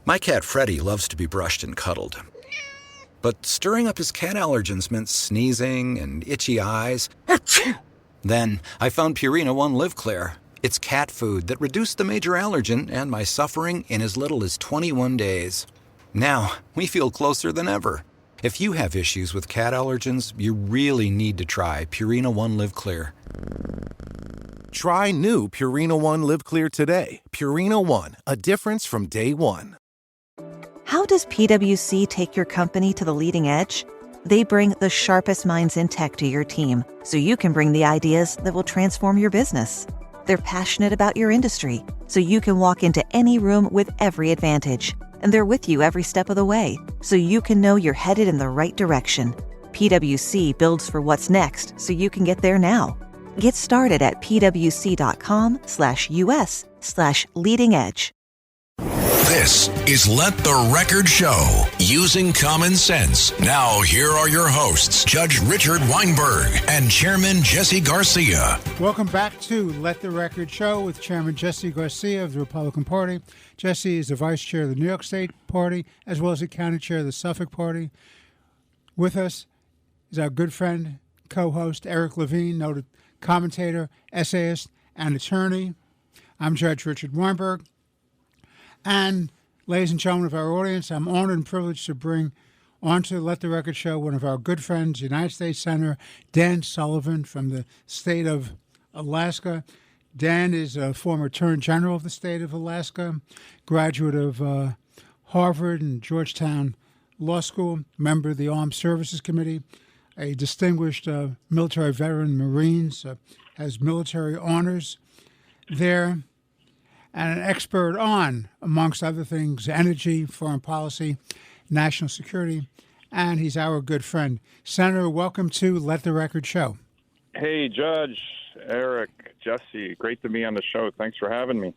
My cat Freddie loves to be brushed and cuddled. But stirring up his cat allergens meant sneezing and itchy eyes. Then I found Purina One Live Clear. It's cat food that reduced the major allergen and my suffering in as little as 21 days. Now, we feel closer than ever. If you have issues with cat allergens, you really need to try Purina One Live Clear. Try new Purina One Live Clear today. Purina One, a difference from day one. How does PwC take your company to the leading edge? They bring the sharpest minds in tech to your team, so you can bring the ideas that will transform your business. They're passionate about your industry, so you can walk into any room with every advantage. And they're with you every step of the way, so you can know you're headed in the right direction. PwC builds for what's next, so you can get there now. Get started at pwc.com/us/leading edge. This is Let the Record Show, using common sense. Now, here are your hosts, Judge Richard Weinberg and Chairman Jesse Garcia. Welcome back to Let the Record Show with Chairman Jesse Garcia of the Republican Party. Jesse is the Vice Chair of the New York State Party, as well as the County Chair of the Suffolk Party. With us is our good friend, co-host, Eric Levine, noted commentator, essayist, and attorney. I'm Judge Richard Weinberg. And, ladies and gentlemen of our audience, I'm honored and privileged to bring onto Let the Record Show one of our good friends, United States Senator Dan Sullivan from the state of Alaska. Dan is a former Attorney General of the state of Alaska, graduate of Harvard and Georgetown Law School, member of the Armed Services Committee, a distinguished military veteran, Marines, has military honors there, and an expert on, amongst other things, energy, foreign policy, national security, and he's our good friend. Senator, welcome to Let the Record Show. Hey, Judge, Eric, Jesse, great to be on the show. Thanks for having me.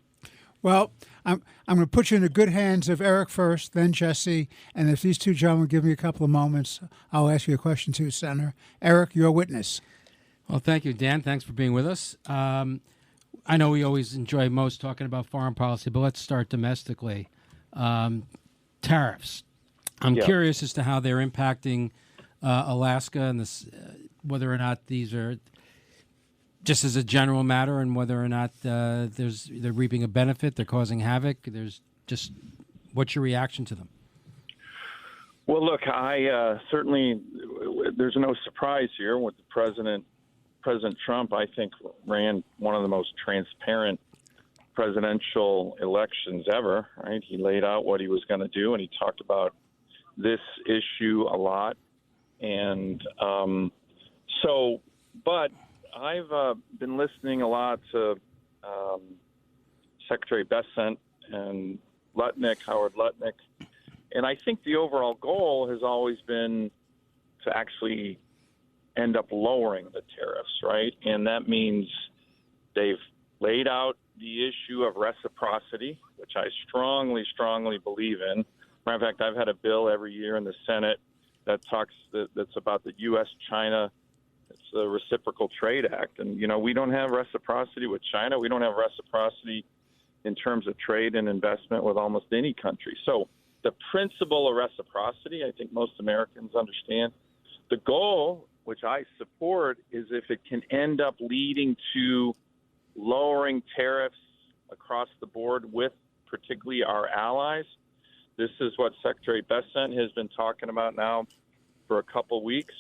Well, I'm going to put you in the good hands of Eric first, then Jesse, and if these two gentlemen give me a couple of moments, I'll ask you a question too, Senator. Eric, your witness. Well, thank you, Dan. Thanks for being with us. I know we always enjoy most talking about foreign policy, but let's start domestically. Tariffs. I'm curious as to how they're impacting Alaska and this, whether or not these are just as a general matter, and whether or not they're reaping a benefit, they're causing havoc. There's what's your reaction to them? Well, look, I certainly, there's no surprise here with the President Trump, I think, ran one of the most transparent presidential elections ever, right? He laid out what he was going to do, and he talked about this issue a lot. And but I've been listening a lot to Secretary Bessent and Howard Lutnick, and I think the overall goal has always been to actually end up lowering the tariffs, right? And that means they've laid out the issue of reciprocity, which I strongly, strongly believe in. Matter of fact, I've had a bill every year in the Senate that's about the U.S.-China. It's the Reciprocal Trade Act. And, we don't have reciprocity with China. We don't have reciprocity in terms of trade and investment with almost any country. So the principle of reciprocity, I think most Americans understand. The goal, which I support, is if it can end up leading to lowering tariffs across the board with particularly our allies. This is what Secretary Bessent has been talking about now for a couple weeks.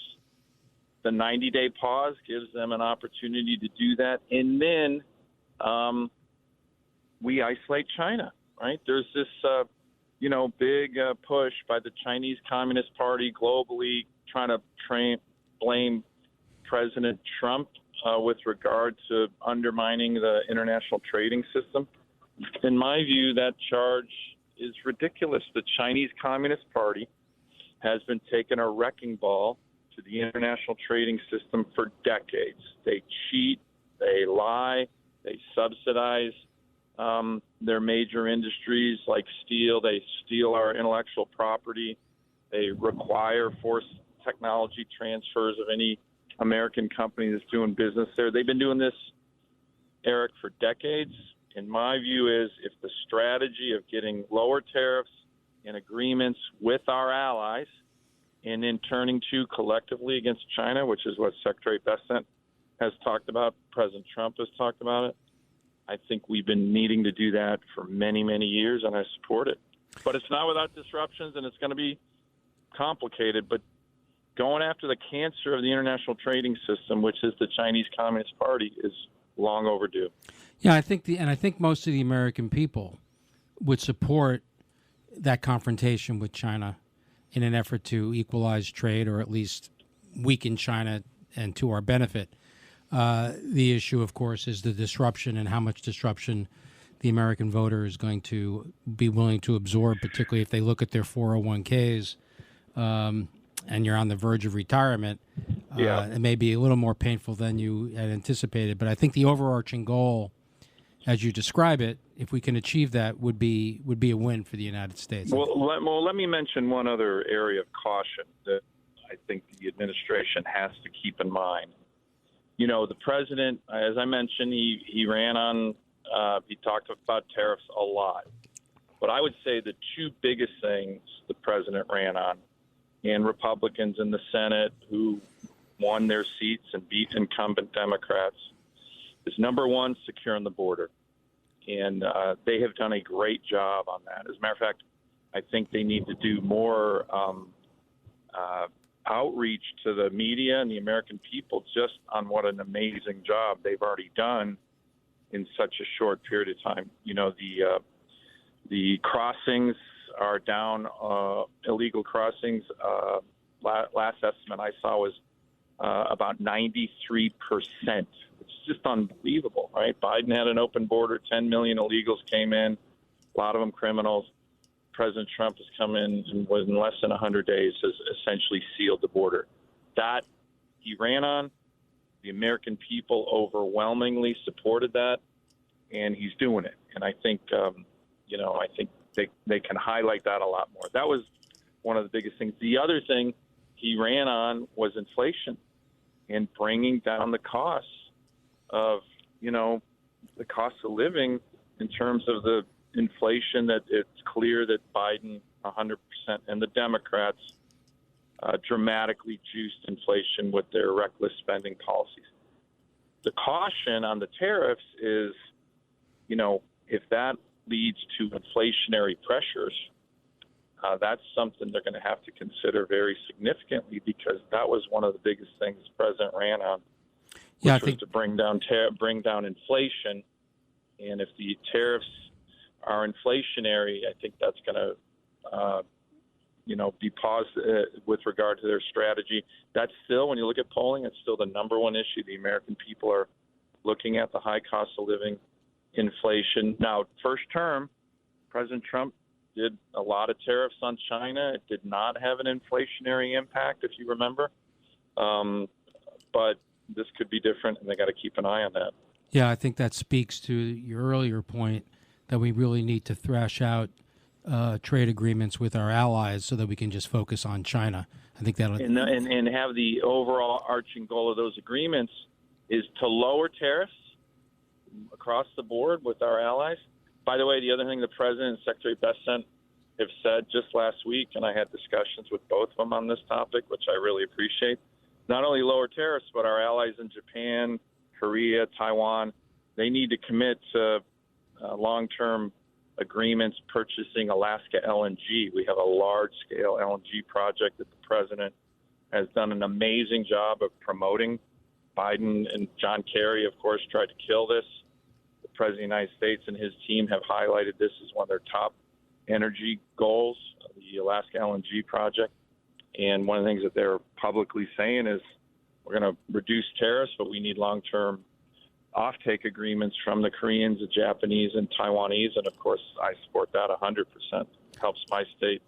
The 90-day pause gives them an opportunity to do that. And then we isolate China, right? There's this, big push by the Chinese Communist Party globally trying to blame President Trump with regard to undermining the international trading system. In my view, that charge is ridiculous. The Chinese Communist Party has been taking a wrecking ball to the international trading system for decades. They cheat, they lie, they subsidize their major industries like steel. They steal our intellectual property. They require forced technology transfers of any American company that's doing business there. They've been doing this, Eric, for decades. And my view is if the strategy of getting lower tariffs and agreements with our allies, and then turning to collectively against China, which is what Secretary Bessent has talked about, President Trump has talked about it. I think we've been needing to do that for many, many years, and I support it. But it's not without disruptions, and it's going to be complicated. But going after the cancer of the international trading system, which is the Chinese Communist Party, is long overdue. Yeah, I think most of the American people would support that confrontation with China in an effort to equalize trade or at least weaken China and to our benefit. The issue, of course, is the disruption and how much disruption the American voter is going to be willing to absorb, particularly if they look at their 401ks and you're on the verge of retirement. It may be a little more painful than you had anticipated. But I think the overarching goal, as you describe it, if we can achieve that, would be a win for the United States. Well, let me mention one other area of caution that I think the administration has to keep in mind. You know, the president, as I mentioned, he ran on, he talked about tariffs a lot. But I would say the two biggest things the president ran on, and Republicans in the Senate who won their seats and beat incumbent Democrats, is number one, securing the border. And they have done a great job on that. As a matter of fact, I think they need to do more outreach to the media and the American people just on what an amazing job they've already done in such a short period of time. You know, the crossings are down, illegal crossings. Last estimate I saw was about 93%. It's just unbelievable, right? Biden had an open border. 10 million illegals came in, a lot of them criminals. President Trump has come in and within less than 100 days has essentially sealed the border. That he ran on. The American people overwhelmingly supported that, and he's doing it. And I think, I think they can highlight that a lot more. That was one of the biggest things. The other thing he ran on was inflation and bringing down the costs of, the cost of living in terms of the inflation. That it's clear that Biden 100% and the Democrats dramatically juiced inflation with their reckless spending policies. The caution on the tariffs is, if that leads to inflationary pressures, that's something they're going to have to consider very significantly, because that was one of the biggest things the president ran on, which was to bring down inflation. And if the tariffs are inflationary, I think that's going to, be paused with regard to their strategy. That's still, when you look at polling, it's still the number one issue. The American people are looking at the high cost of living, inflation. Now, first term, President Trump did a lot of tariffs on China. It did not have an inflationary impact, if you remember. But this could be different, and they got to keep an eye on that. Yeah, I think that speaks to your earlier point that we really need to thrash out trade agreements with our allies so that we can just focus on China. I think that'll and have the overall arching goal of those agreements is to lower tariffs across the board with our allies. By the way, the other thing the president and Secretary Bessent have said just last week, and I had discussions with both of them on this topic, which I really appreciate, not only lower tariffs, but our allies in Japan, Korea, Taiwan, they need to commit to long-term agreements purchasing Alaska LNG. We have a large-scale LNG project that the president has done an amazing job of promoting. Biden and John Kerry, of course, tried to kill this. The president of the United States and his team have highlighted this as one of their top energy goals, the Alaska LNG project. And one of the things that they're publicly saying is we're going to reduce tariffs, but we need long-term offtake agreements from the Koreans, the Japanese, and Taiwanese. And, of course, I support that 100%. Helps my state,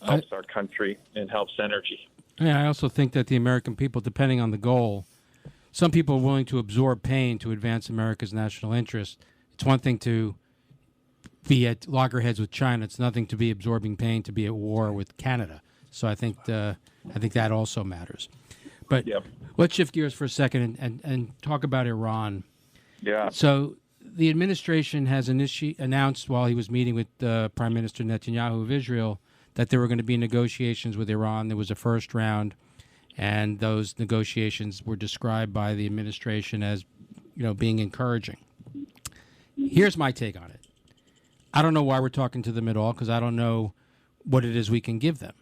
helps our country, and helps energy. Yeah, I also think that the American people, depending on the goal, some people are willing to absorb pain to advance America's national interest. It's one thing to be at loggerheads with China. It's nothing to be absorbing pain to be at war with Canada. So I think that also matters. But let's shift gears for a second and talk about Iran. Yeah. So the administration has announced while he was meeting with Prime Minister Netanyahu of Israel that there were going to be negotiations with Iran. There was a first round, and those negotiations were described by the administration as, being encouraging. Here's my take on it. I don't know why we're talking to them at all, because I don't know what it is we can give them.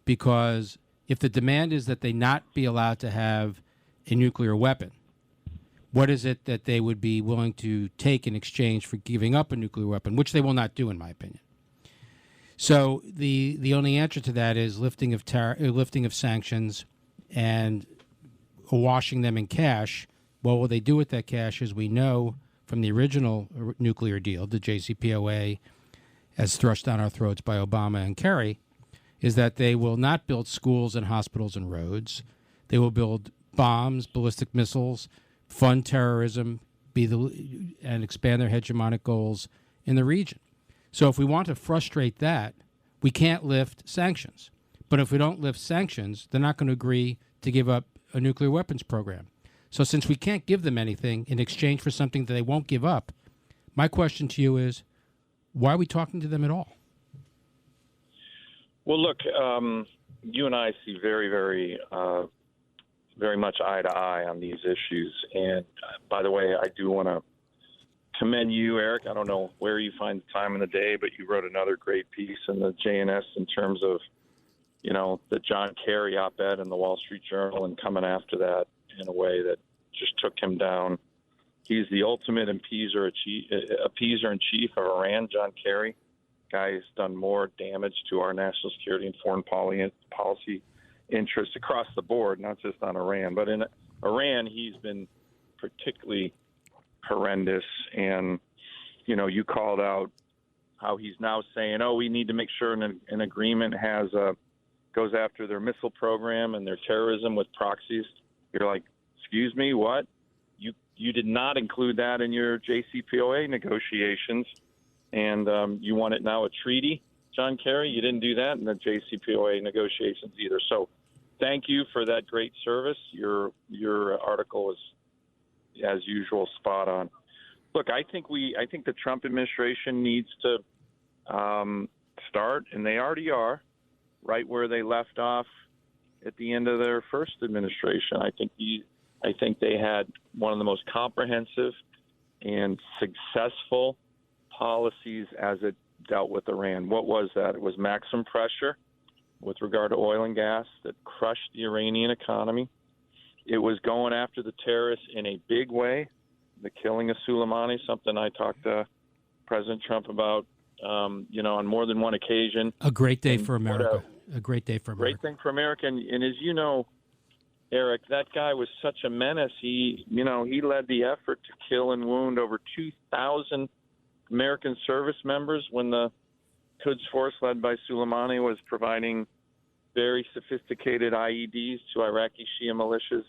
Because if the demand is that they not be allowed to have a nuclear weapon, what is it that they would be willing to take in exchange for giving up a nuclear weapon, which they will not do, in my opinion. So the only answer to that is lifting of sanctions and washing them in cash. What will they do with that cash? As we know from the original nuclear deal, the JCPOA, as thrust down our throats by Obama and Kerry, is that they will not build schools and hospitals and roads. They will build bombs, ballistic missiles, fund terrorism, and expand their hegemonic goals in the region. So if we want to frustrate that, we can't lift sanctions. But if we don't lift sanctions, they're not going to agree to give up a nuclear weapons program. So since we can't give them anything in exchange for something that they won't give up, my question to you is, why are we talking to them at all? Well, look, you and I see very, very, very much eye to eye on these issues. And by the way, I do want to commend you, Eric. I don't know where you find the time in the day, but you wrote another great piece in the JNS in terms of, the John Kerry op-ed in the Wall Street Journal and coming after that in a way that just took him down. He's the ultimate appeaser in chief of Iran, John Kerry. Guy has done more damage to our national security and foreign policy interests across the board, not just on Iran. But in Iran, he's been particularly horrendous. And, you called out how he's now saying, we need to make sure an agreement goes after their missile program and their terrorism with proxies. You're like, excuse me, what? You did not include that in your JCPOA negotiations, and you want it now a treaty, John Kerry? You didn't do that in the JCPOA negotiations either. So thank you for that great service. Your article is, as usual, spot on. Look, I think the Trump administration needs to start, and they already are, right where they left off at the end of their first administration. I think they had one of the most comprehensive and successful policies as it dealt with Iran. What was that? It was maximum pressure with regard to oil and gas that crushed the Iranian economy. It was going after the terrorists in a big way. The killing of Soleimani, something I talked to President Trump about, on more than one occasion. A great day for America. A great day for America. Great thing for America. And as you know, Eric, that guy was such a menace. He led the effort to kill and wound over 2,000 American service members when the Quds Force, led by Soleimani, was providing very sophisticated IEDs to Iraqi Shia militias.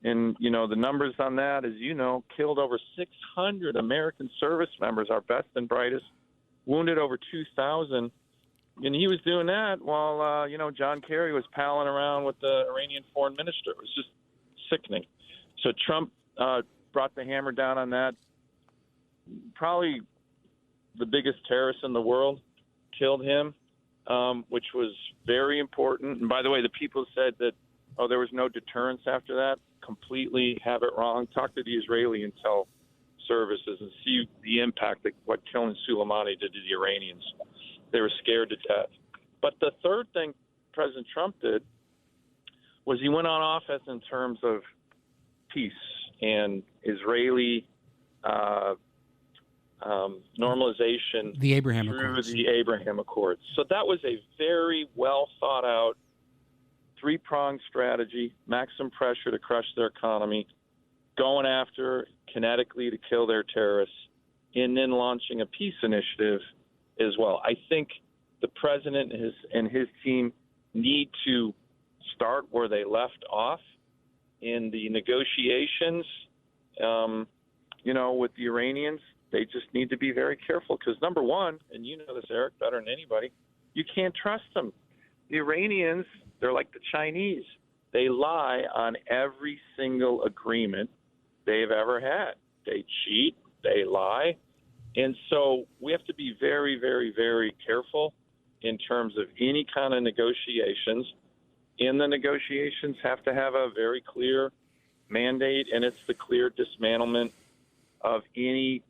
And, the numbers on that, as you know, killed over 600 American service members, our best and brightest, wounded over 2,000. And he was doing that while, John Kerry was palling around with the Iranian foreign minister. It was just sickening. So Trump brought the hammer down on that. Probably the biggest terrorist in the world killed him, which was very important. And by the way, the people said that, there was no deterrence after that, completely have it wrong. Talk to the Israeli intel services and see the impact that what killing Soleimani did to the Iranians. They were scared to death. But the third thing President Trump did was he went on offense in terms of peace and Israeli normalization the Abraham through Accords. the Abraham Accords. So that was a very well thought out, three-pronged strategy, maximum pressure to crush their economy, going after kinetically to kill their terrorists, and then launching a peace initiative as well. I think the president and his team need to start where they left off in the negotiations, with the Iranians. They just need to be very careful because, number one, and you know this, Eric, better than anybody, you can't trust them. The Iranians, they're like the Chinese. They lie on every single agreement they've ever had. They cheat. a lie. And so we have to be very, very, very careful in terms of any kind of negotiations. And the negotiations have to have a very clear mandate, and it's the clear dismantlement of any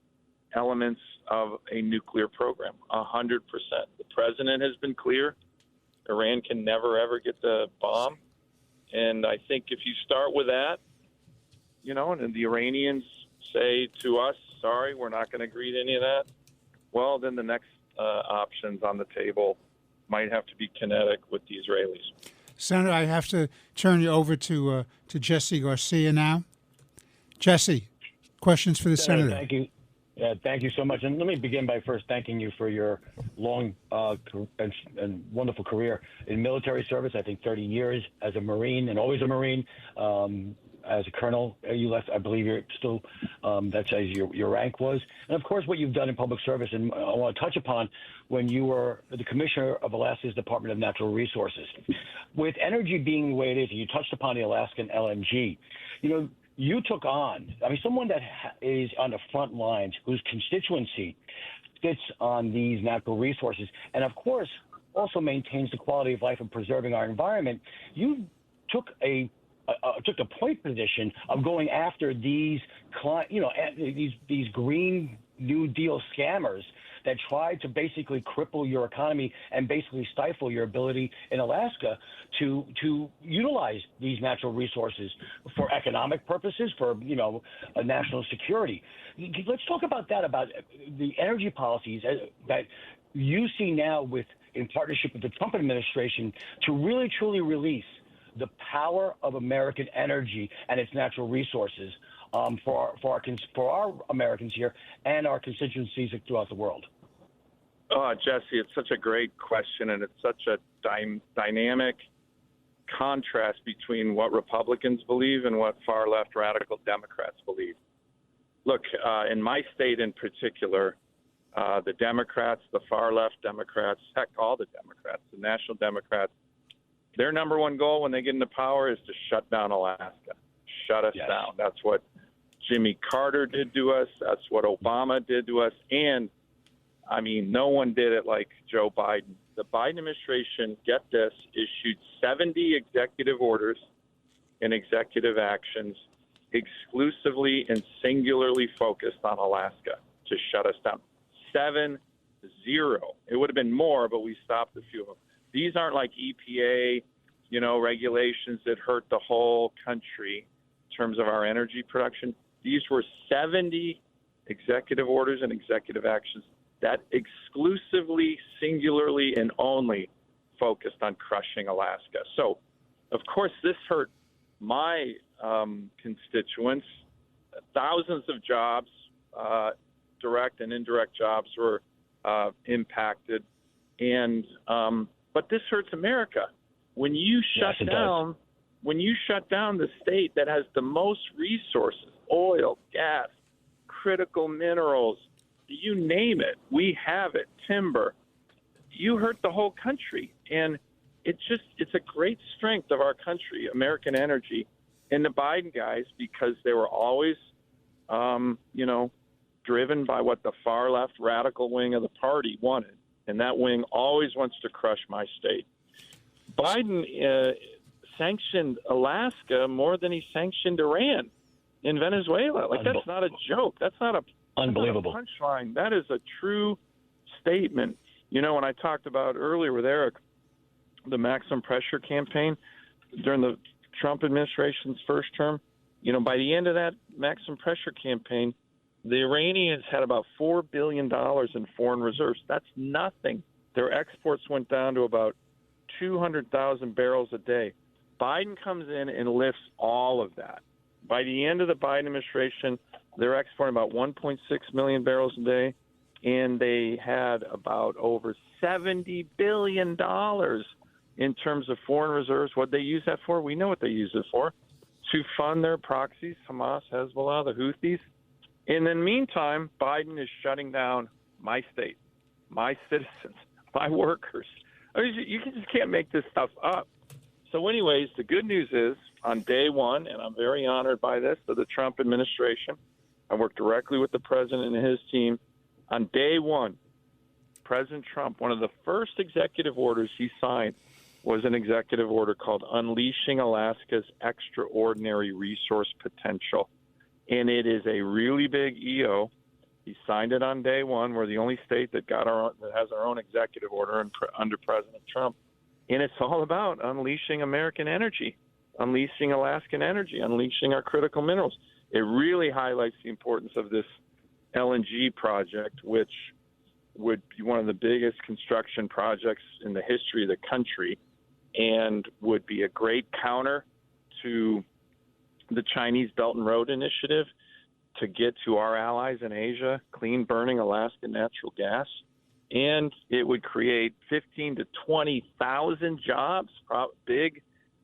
elements of a nuclear program, 100%. The president has been clear. Iran can never, ever get the bomb. And I think if you start with that, you know, and the Iranians say to us, sorry, we're not going to agree to any of that, well, then the next options on the table might have to be kinetic with the Israelis. Senator, I have to turn you over to Jesse Garcia now. Jesse, questions for the Senator. Thank you. Thank you so much. And let me begin by first thanking you for your long and wonderful career in military service. I think 30 years as a Marine and always a Marine. As a colonel, you left, I believe you're still, that's as your rank was. And of course, what you've done in public service. And I want to touch upon when you were the commissioner of Alaska's Department of Natural Resources. With energy being the way it is, and you touched upon the Alaskan LNG, you know, you took on, I mean, someone that is on the front lines, whose constituency sits on these natural resources, and of course, also maintains the quality of life and preserving our environment. You took the point position of going after these, these Green New Deal scammers that tried to basically cripple your economy and basically stifle your ability in Alaska to utilize these natural resources for economic purposes, for, you know, national security. Let's talk about that, about the energy policies that you see now in partnership with the Trump administration to really truly release the power of American energy and its natural resources for our Americans here and our constituencies throughout the world. Oh, Jesse, it's such a great question, and it's such a dynamic contrast between what Republicans believe and what far-left radical Democrats believe. Look, in my state in particular, the Democrats, the far-left Democrats, heck, all the Democrats, the National Democrats, their number one goal when they get into power is to shut down Alaska, shut us down. That's what Jimmy Carter did to us. That's what Obama did to us. And, I mean, no one did it like Joe Biden. The Biden administration, get this, issued 70 executive orders and executive actions exclusively and singularly focused on Alaska to shut us down. 7-0. It would have been more, but we stopped a few of them. These aren't like EPA, you know, regulations that hurt the whole country in terms of our energy production. These were 70 executive orders and executive actions that exclusively, singularly, and only focused on crushing Alaska. So, of course, this hurt my constituents. Thousands of jobs, direct and indirect jobs, were impacted. And but this hurts America. When you shut down the state that has the most resources, oil, gas, critical minerals, you name it, we have it, timber, you hurt the whole country. And it's a great strength of our country, American energy, and the Biden guys, because they were always, driven by what the far left radical wing of the party wanted. And that wing always wants to crush my state. Biden sanctioned Alaska more than he sanctioned Iran in Venezuela. Like, that's not a joke. That's not a unbelievable punchline. That is a true statement. You know, when I talked about earlier with Eric, the maximum pressure campaign during the Trump administration's first term, you know, by the end of that maximum pressure campaign, the Iranians had about $4 billion in foreign reserves. That's nothing. Their exports went down to about 200,000 barrels a day. Biden comes in and lifts all of that. By the end of the Biden administration, they're exporting about 1.6 million barrels a day, and they had about over $70 billion in terms of foreign reserves. What they use that for? We know what they use it for, to fund their proxies, Hamas, Hezbollah, the Houthis. In the meantime, Biden is shutting down my state, my citizens, my workers. I mean, you just can't make this stuff up. So anyways, the good news is on day one, and I'm very honored by this, of the Trump administration, I worked directly with the president and his team. On day one, President Trump, one of the first executive orders he signed was an executive order called Unleashing Alaska's Extraordinary Resource Potential. And it is a really big EO. He signed it on day one. We're the only state that has our own executive order under President Trump. And it's all about unleashing American energy, unleashing Alaskan energy, unleashing our critical minerals. It really highlights the importance of this LNG project, which would be one of the biggest construction projects in the history of the country and would be a great counter to the Chinese Belt and Road Initiative to get to our allies in Asia clean burning Alaskan natural gas. And it would create 15 to 20,000 jobs, big,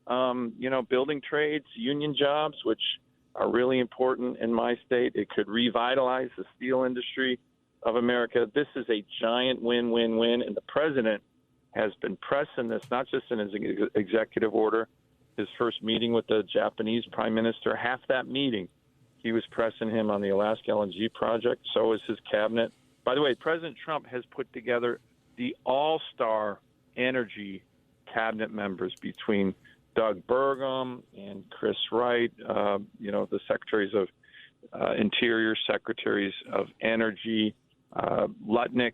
building trades, union jobs, which are really important in my state. It could revitalize the steel industry of America. This is a giant win-win-win, and the president has been pressing this, not just in his executive order, his first meeting with the Japanese prime minister, half that meeting, he was pressing him on the Alaska LNG project. So is his cabinet. By the way, President Trump has put together the all-star energy cabinet members between Doug Burgum and Chris Wright, the secretaries of Interior, secretaries of Energy. Lutnick,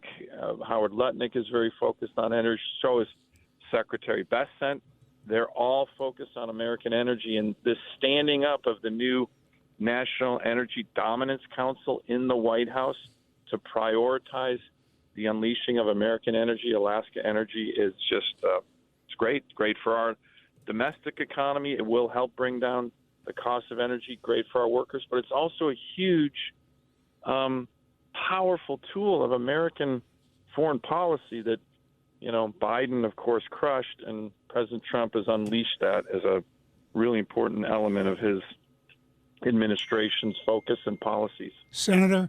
Howard Lutnick is very focused on energy. So is Secretary Bessent. They're all focused on American energy, and this standing up of the new National Energy Dominance Council in the White House to prioritize the unleashing of American energy, Alaska energy, is just it's great for our domestic economy. It will help bring down the cost of energy, great for our workers, but it's also a huge powerful tool of American foreign policy that, Biden, of course, crushed, and President Trump has unleashed that as a really important element of his administration's focus and policies. Senator,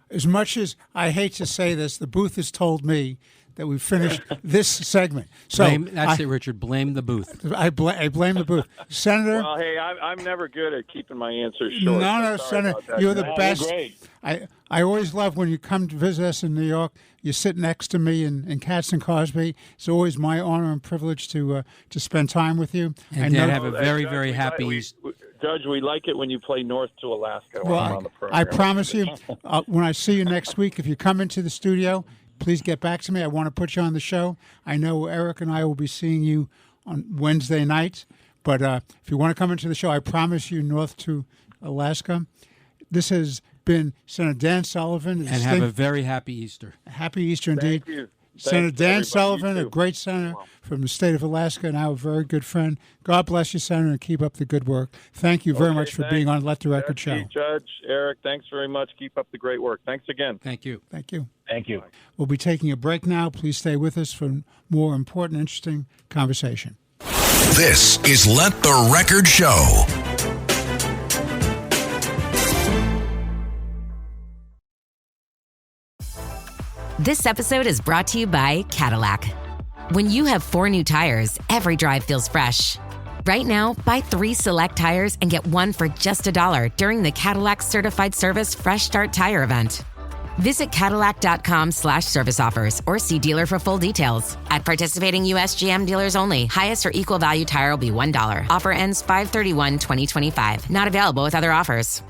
as much as I hate to say this, the booth has told me that we've finished this segment. So that's it, Richard. Blame the booth. I blame the booth. Senator. Well, hey, I'm never good at keeping my answers short. No, Senator, you're the best. Great. I always love when you come to visit us in New York. You sit next to me in Katz and Cosby. It's always my honor and privilege to spend time with you. And I have a very, very happy... Judge, we like it when you play north to Alaska while I'm on the program. I promise you, when I see you next week, if you come into the studio, please get back to me. I want to put you on the show. I know Eric and I will be seeing you on Wednesday night, but if you want to come into the show, I promise you north to Alaska. This has been Senator Dan Sullivan. And have a very happy Easter. Happy Easter indeed. Thank you. Senator Dan everybody. Sullivan, a great senator from the state of Alaska, and our very good friend. God bless you, Senator, and keep up the good work. Thank you very much for being on Let the Record Show. Judge, Eric, thanks very much. Keep up the great work. Thanks again. Thank you. Thank you. Thank you. We'll be taking a break now. Please stay with us for more important, interesting conversation. This is Let the Record Show. This episode is brought to you by Cadillac. When you have 4 new tires, every drive feels fresh. Right now, buy 3 select tires and get 1 for just $1 during the Cadillac Certified Service Fresh Start Tire event. Visit Cadillac.com/service offers or see dealer for full details. At participating U.S. GM dealers only. Highest or equal value tire will be $1. Offer ends 5/31/2025. Not available with other offers.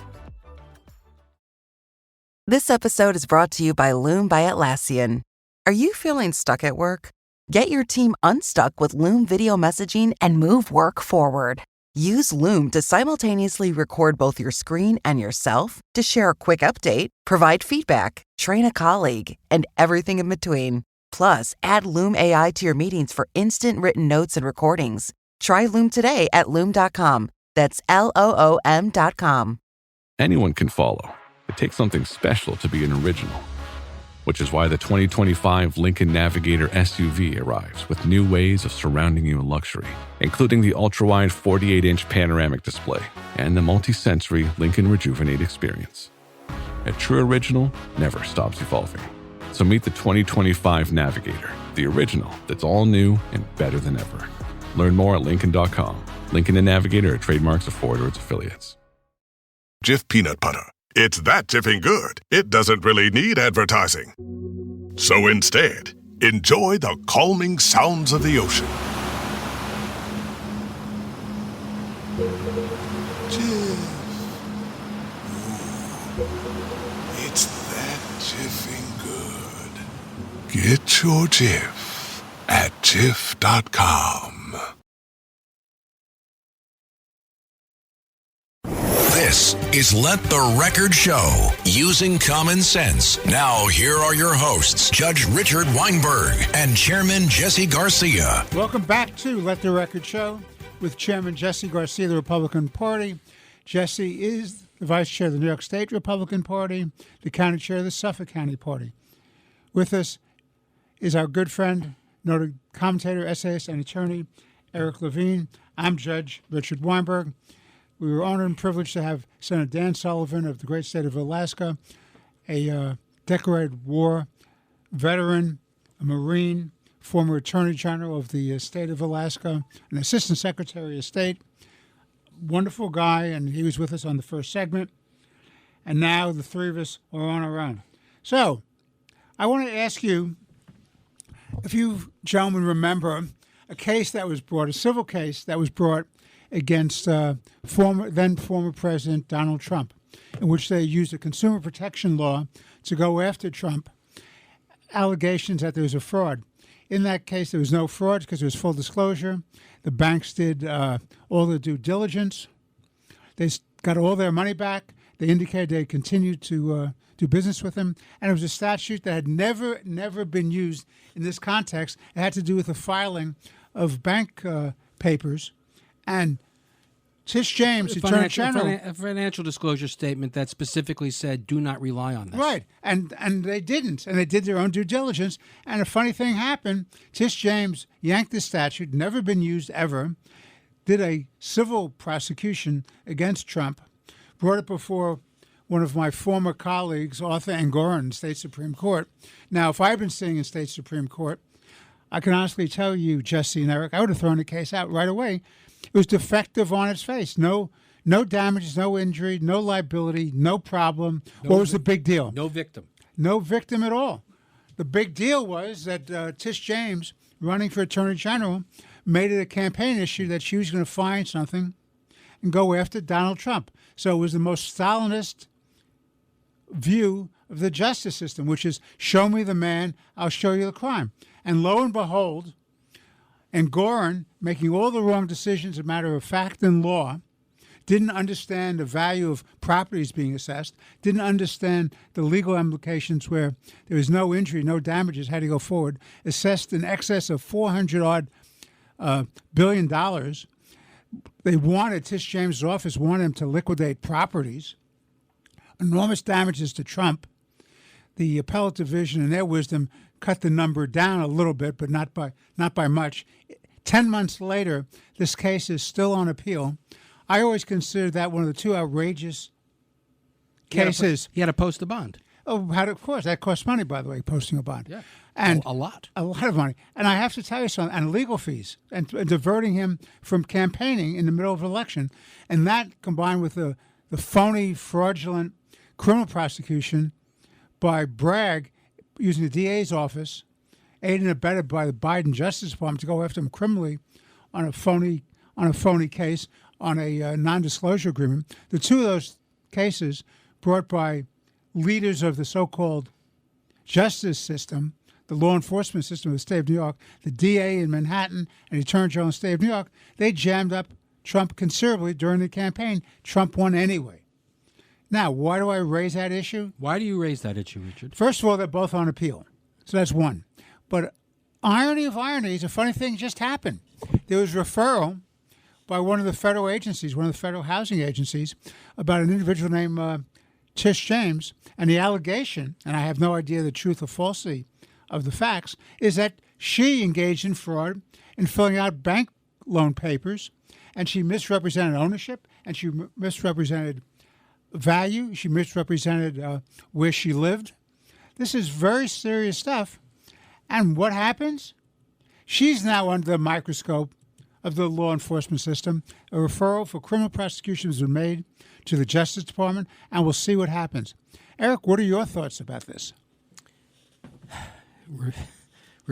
This episode is brought to you by Loom by Atlassian. Are you feeling stuck at work? Get your team unstuck with Loom video messaging and move work forward. Use Loom to simultaneously record both your screen and yourself to share a quick update, provide feedback, train a colleague, and everything in between. Plus, add Loom AI to your meetings for instant written notes and recordings. Try Loom today at Loom.com. That's LOOM.com. Anyone can follow. It takes something special to be an original, which is why the 2025 Lincoln Navigator SUV arrives with new ways of surrounding you in luxury, including the ultra-wide 48-inch panoramic display and the multi-sensory Lincoln Rejuvenate experience. A true original never stops evolving. So meet the 2025 Navigator, the original that's all new and better than ever. Learn more at Lincoln.com. Lincoln and Navigator are trademarks of Ford or its affiliates. Jif peanut butter. It's that jiffing good, it doesn't really need advertising. So instead, enjoy the calming sounds of the ocean. Jiff. Ooh, it's that jiffing good. Get your Jiff at jiff.com. This is Let the Record Show, using common sense. Now, here are your hosts, Judge Richard Weinberg and Chairman Jesse Garcia. Welcome back to Let the Record Show with Chairman Jesse Garcia of the Republican Party. Jesse is the Vice Chair of the New York State Republican Party, the County Chair of the Suffolk County Party. With us is our good friend, noted commentator, essayist, and attorney, Eric Levine. I'm Judge Richard Weinberg. We were honored and privileged to have Senator Dan Sullivan of the great state of Alaska, a decorated war veteran, a Marine, former Attorney General of the state of Alaska, an Assistant Secretary of State. Wonderful guy, and he was with us on the first segment. And now the three of us are on our own. So I want to ask you, if you gentlemen remember, a case that was brought, a civil case that was brought against then former President Donald Trump, in which they used a consumer protection law to go after Trump, allegations that there was a fraud. In that case, there was no fraud because there was full disclosure. The banks did all the due diligence. They got all their money back. They indicated they continued to do business with him. And it was a statute that had never been used in this context. It had to do with the filing of bank papers. And Tish James, Attorney General, a financial disclosure statement that specifically said, "Do not rely on this." Right, and they didn't, and they did their own due diligence. And a funny thing happened: Tish James yanked this statute, never been used ever, did a civil prosecution against Trump, brought it before one of my former colleagues, Arthur Engoron, State Supreme Court. Now, if I had been sitting in State Supreme Court, I can honestly tell you, Jesse and Eric, I would have thrown the case out right away. It was defective on its face. No damages, no injury, no liability, no problem. What was the big deal? No victim. No victim at all. The big deal was that Tish James, running for Attorney General, made it a campaign issue that she was going to find something and go after Donald Trump. So it was the most Stalinist view of the justice system, which is show me the man, I'll show you the crime. And lo and behold, Engoron, making all the wrong decisions, a matter of fact and law, didn't understand the value of properties being assessed, didn't understand the legal implications where there was no injury, no damages, had to go forward, assessed in excess of $400 billion. They wanted, Tish James' office wanted him to liquidate properties, enormous damages to Trump. The appellate division, in their wisdom, cut the number down a little bit, but not by much. 10 months later, this case is still on appeal. I always consider that one of the two outrageous cases. He had to post a bond. Oh, of course. That costs money, by the way, posting a bond. Yeah, and a lot. A lot of money. And I have to tell you something, and legal fees, and diverting him from campaigning in the middle of an election. And that, combined with the phony, fraudulent criminal prosecution by Bragg, using the DA's office, aided and abetted by the Biden Justice Department to go after him criminally on a phony case, on a non-disclosure agreement. The two of those cases brought by leaders of the so-called justice system, the law enforcement system of the state of New York, the DA in Manhattan and the Attorney General in the state of New York, they jammed up Trump considerably during the campaign. Trump won anyway. Now, why do I raise that issue? Why do you raise that issue, Richard? First of all, they're both on appeal. So that's one. But irony of ironies, a funny thing just happened. There was referral by one of the federal agencies, one of the federal housing agencies, about an individual named Tish James. And the allegation, and I have no idea the truth or falsity of the facts, is that she engaged in fraud in filling out bank loan papers, and she misrepresented ownership, and she misrepresented value. She misrepresented where she lived. This is very serious stuff. And what happens? She's now under the microscope of the law enforcement system. A referral for criminal prosecution has been made to the Justice Department, and we'll see what happens. Eric, what are your thoughts about this? Where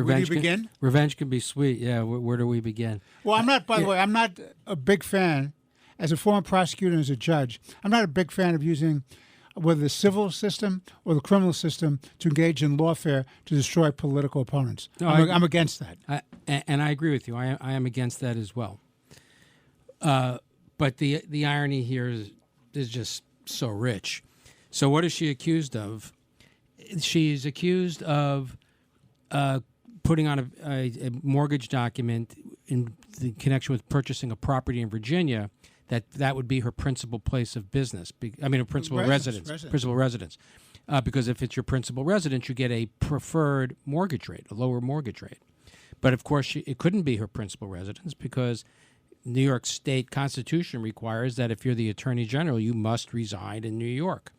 do you begin? Revenge can be sweet. Yeah, where do we begin? Well, I'm not, by the way, I'm not a big fan, as a former prosecutor and as a judge, I'm not a big fan of using whether the civil system or the criminal system to engage in lawfare to destroy political opponents. No, I'm against that. And I agree with you. I am against that as well. But the irony here is just so rich. So what is she accused of? She's accused of putting on a mortgage document in the connection with purchasing a property in Virginia that would be her principal place of business. Her principal residence. Principal residence. Because if it's your principal residence, you get a preferred mortgage rate, a lower mortgage rate. But, of course, it couldn't be her principal residence because New York State Constitution requires that if you're the Attorney General, you must reside in New York.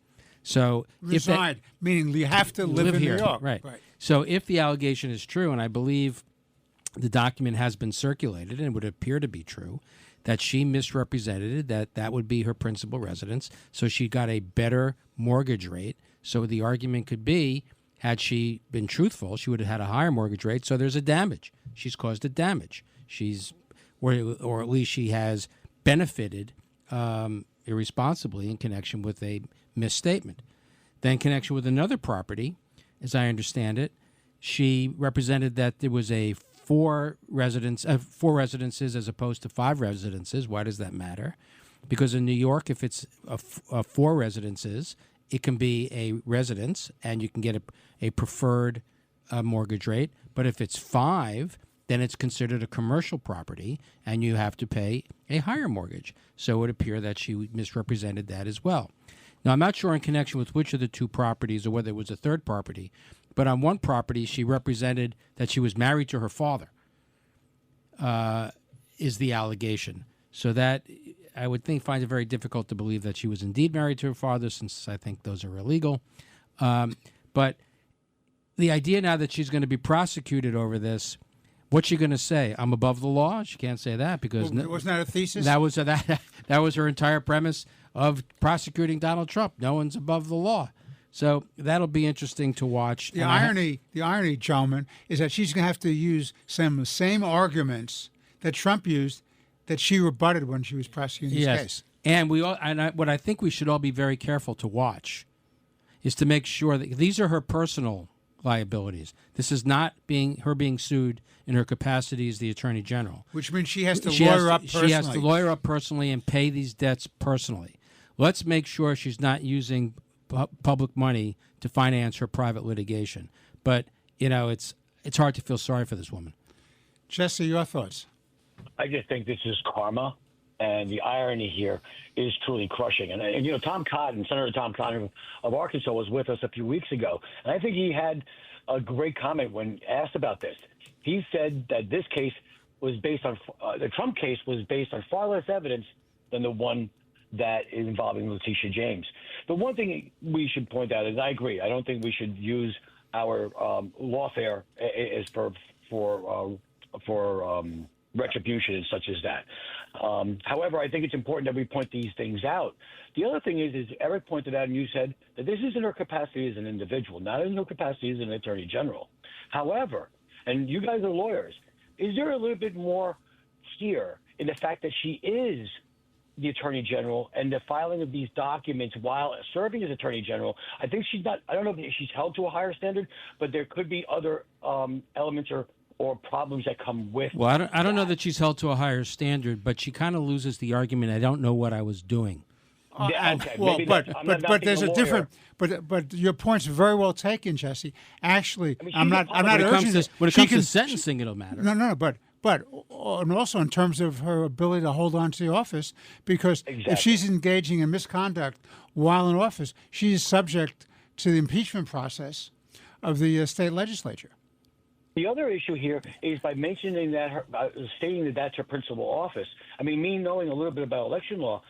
So reside, meaning you have to live in here, New York. Right. So if the allegation is true, and I believe the document has been circulated and it would appear to be true, that she misrepresented that would be her principal residence, so she got a better mortgage rate. So the argument could be, had she been truthful, she would have had a higher mortgage rate, so there's a damage. She's caused a damage. Or at least she has benefited irresponsibly in connection with a misstatement. Then in connection with another property, as I understand it, she represented that there was four residences as opposed to 5 residences. Why does that matter? Because in New York, if it's 4 residences, it can be a residence and you can get a preferred mortgage rate. But if it's 5, then it's considered a commercial property and you have to pay a higher mortgage. So it would appear that she misrepresented that as well. Now, I'm not sure in connection with which of the 2 properties or whether it was a third property, but on one property, she represented that she was married to her father, is the allegation. So that, I would find it very difficult to believe that she was indeed married to her father, since I think those are illegal. But the idea now that she's going to be prosecuted over this, what's she going to say? I'm above the law? She can't say that because... Well, wasn't that a thesis? That was her entire premise of prosecuting Donald Trump. No one's above the law. So that'll be interesting to watch. The irony, gentlemen, is that she's going to have to use some of the same arguments that Trump used that she rebutted when she was prosecuting his case. And what I think we should all be very careful to watch is to make sure that these are her personal liabilities. This is not her being sued in her capacity as the Attorney General. Which means she has to lawyer up personally. She has to lawyer up personally and pay these debts personally. Let's make sure she's not using public money to finance her private litigation. But, it's hard to feel sorry for this woman. Jesse, your thoughts? I just think this is karma, and the irony here is truly crushing. And Senator Tom Cotton of Arkansas was with us a few weeks ago, and I think he had a great comment when asked about this. He said that this case was based on the Trump case was based on far less evidence than the one that is involving Letitia James. The one thing we should point out is, I agree, I don't think we should use our lawfare as for retribution and such as that. However, I think it's important that we point these things out. The other thing is Eric pointed out, and you said, that this is in her capacity as an individual, not in her capacity as an Attorney General. However, and you guys are lawyers, is there a little bit more here in the fact that she is the Attorney General and the filing of these documents while serving as Attorney General? I think I don't know if she's held to a higher standard, but there could be other elements or problems that come with. Well, I don't know that she's held to a higher standard, but she kind of loses the argument, I don't know what I was doing. Okay, well, but there's a different. But your point's very well taken, Jesse. Actually, I'm not urging this. When it comes to sentencing, it'll matter. No, but and also in terms of her ability to hold on to the office, because if she's engaging in misconduct while in office, she is subject to the impeachment process of the state legislature. The other issue here is by mentioning that, stating that that's her principal office. I mean, me knowing a little bit about election law,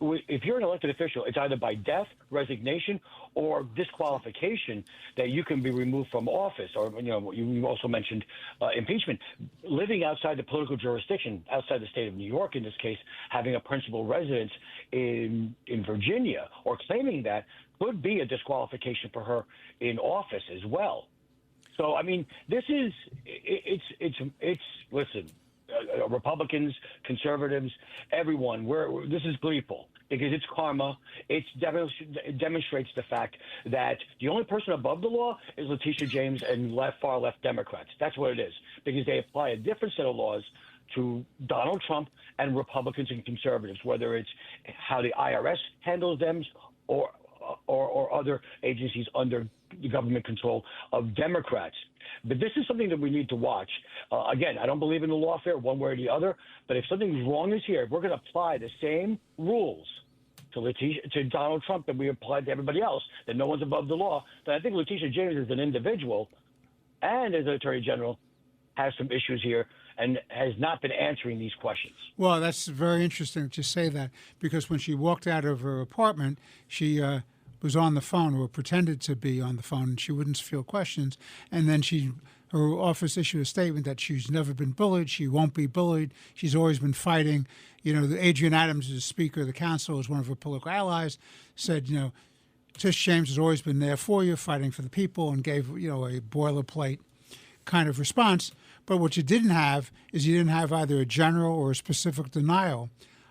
if you're an elected official, it's either by death, resignation, or disqualification that you can be removed from office. Or, you also mentioned impeachment. Living outside the political jurisdiction, outside the state of New York in this case, having a principal residence in Virginia, or claiming that, could be a disqualification for her in office as well. So, I mean, this is, listen, Republicans, conservatives, everyone, this is gleeful because it's karma. It demonstrates the fact that the only person above the law is Letitia James and far left Democrats. That's what it is, because they apply a different set of laws to Donald Trump and Republicans and conservatives, whether it's how the IRS handles them or other agencies under the government control of Democrats. But this is something that we need to watch. Again, I don't believe in the lawfare one way or the other, but if something's wrong is here, if we're going to apply the same rules to Donald Trump that we applied to everybody else, that no one's above the law, then I think Letitia James as an individual and as an attorney general has some issues here and has not been answering these questions. Well, that's very interesting to say that, because when she walked out of her apartment, she was on the phone, or pretended to be on the phone, and she wouldn't field questions. And then her office issued a statement that she's never been bullied, she won't be bullied, she's always been fighting. Adrian Adams, the Speaker of the Council, is one of her political allies, said, Tish James has always been there for you, fighting for the people, and gave, a boilerplate kind of response. But what you didn't have is you didn't have either a general or a specific denial